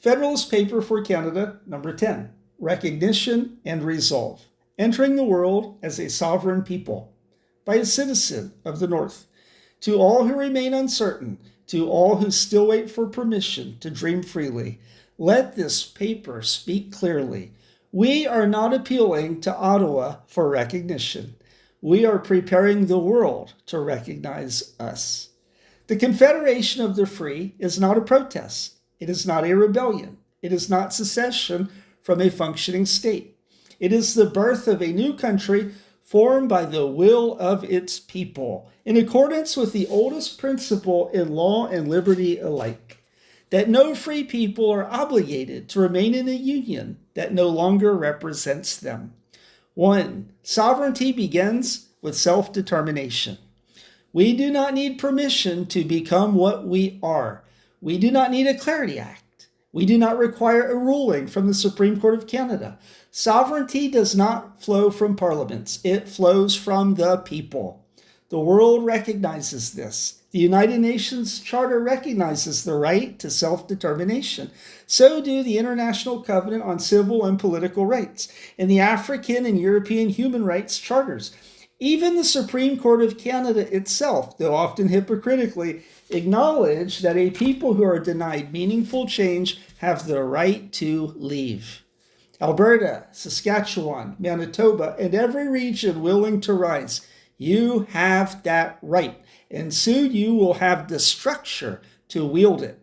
Federalist Paper for Canada, number 10, Recognition and Resolve, Entering the World as a Sovereign People, by a citizen of the North. To all who remain uncertain, to all who still wait for permission to dream freely, let this paper speak clearly. We are not appealing to Ottawa for recognition. We are preparing the world to recognize us. The Confederation of the Free is not a protest. It is not a rebellion. It is not secession from a functioning state. It is the birth of a new country formed by the will of its people, in accordance with the oldest principle in law and liberty alike, that no free people are obligated to remain in a union that no longer represents them. 1. Sovereignty begins with self-determination. We do not need permission to become what we are. We do not need a Clarity Act. We do not require a ruling from the Supreme Court of Canada. Sovereignty does not flow from parliaments. It flows from the people. The world recognizes this. The United Nations Charter recognizes the right to self-determination. So do the International Covenant on Civil and Political Rights and the African and European Human Rights Charters. Even the Supreme Court of Canada itself, though often hypocritically, acknowledge that a people who are denied meaningful change have the right to leave. Alberta, Saskatchewan, Manitoba, and every region willing to rise, you have that right, and soon you will have the structure to wield it.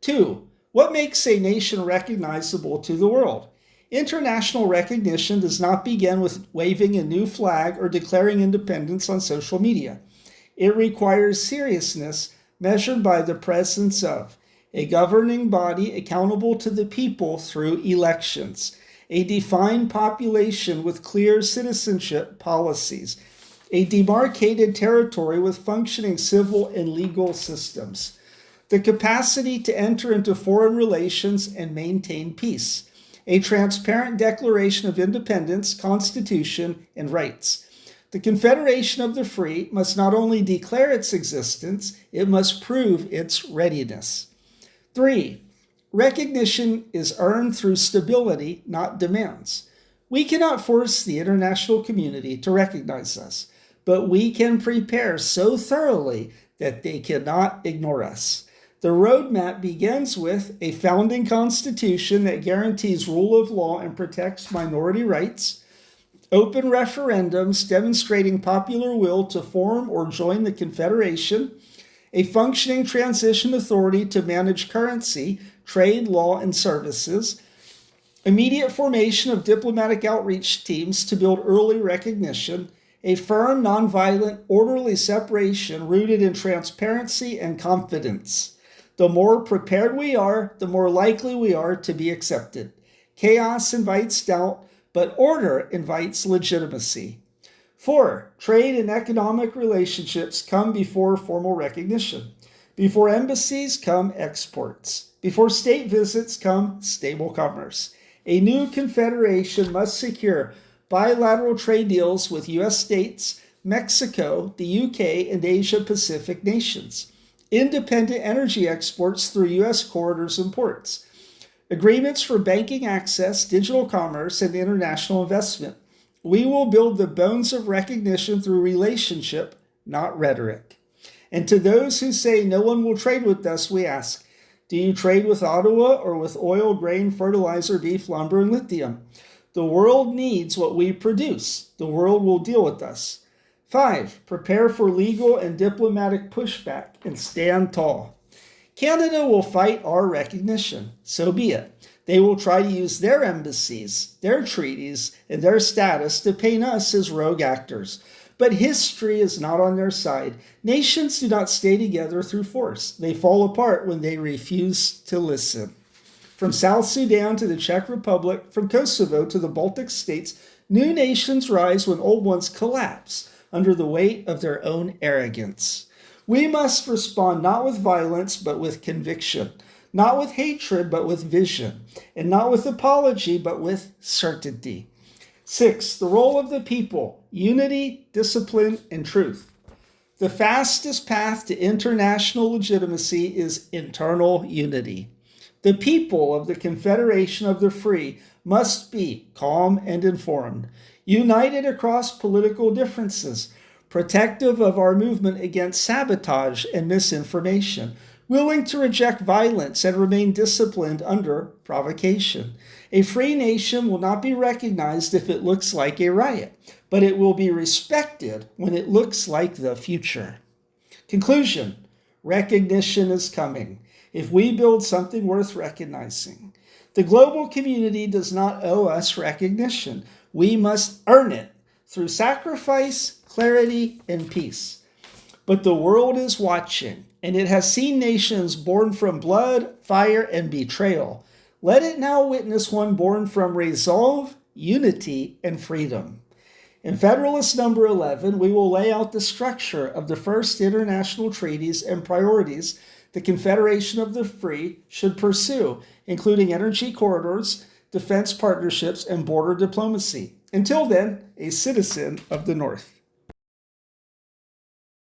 2. What makes a nation recognizable to the world? International recognition does not begin with waving a new flag or declaring independence on social media. It requires seriousness measured by the presence of a governing body accountable to the people through elections, a defined population with clear citizenship policies, a demarcated territory with functioning civil and legal systems, the capacity to enter into foreign relations and maintain peace, a transparent declaration of independence, constitution, and rights. The Confederation of the Free must not only declare its existence, it must prove its readiness. 3. Recognition is earned through stability, not demands. We cannot force the international community to recognize us, but we can prepare so thoroughly that they cannot ignore us. The roadmap begins with a founding constitution that guarantees rule of law and protects minority rights, open referendums demonstrating popular will to form or join the Confederation, a functioning transition authority to manage currency, trade, law, and services, immediate formation of diplomatic outreach teams to build early recognition, a firm, nonviolent, orderly separation rooted in transparency and confidence. The more prepared we are, the more likely we are to be accepted. Chaos invites doubt, but order invites legitimacy. 4. Trade and economic relationships come before formal recognition. Before embassies come exports. Before state visits come stable commerce. A new confederation must secure bilateral trade deals with U.S. states, Mexico, the UK, and Asia-Pacific nations. Independent energy exports through U.S. corridors and ports. Agreements for banking access, digital commerce, and international investment. We will build the bones of recognition through relationship, not rhetoric. And to those who say no one will trade with us, we ask, do you trade with Ottawa or with oil, grain, fertilizer, beef, lumber, and lithium? The world needs what we produce. The world will deal with us. 5. Prepare for legal and diplomatic pushback and stand tall. Canada will fight our recognition. So be it. They will try to use their embassies, their treaties, and their status to paint us as rogue actors. But history is not on their side. Nations do not stay together through force. They fall apart when they refuse to listen. From South Sudan to the Czech Republic, from Kosovo to the Baltic states, new nations rise when old ones collapse under the weight of their own arrogance. We must respond not with violence, but with conviction, not with hatred, but with vision, and not with apology, but with certainty. 6. The role of the people, unity, discipline, and truth. The fastest path to international legitimacy is internal unity. The people of the Confederation of the Free must be calm and informed, united across political differences, protective of our movement against sabotage and misinformation, willing to reject violence and remain disciplined under provocation. A free nation will not be recognized if it looks like a riot, but it will be respected when it looks like the future. Conclusion: recognition is coming if we build something worth recognizing. The global community does not owe us recognition. We must earn it through sacrifice, clarity, and peace. But the world is watching, and it has seen nations born from blood, fire, and betrayal. Let it now witness one born from resolve, unity, and freedom. In Federalist number 11, we will lay out the structure of the first international treaties and priorities the Confederation of the Free should pursue, including energy corridors, defense partnerships, and border diplomacy. Until then, a citizen of the North.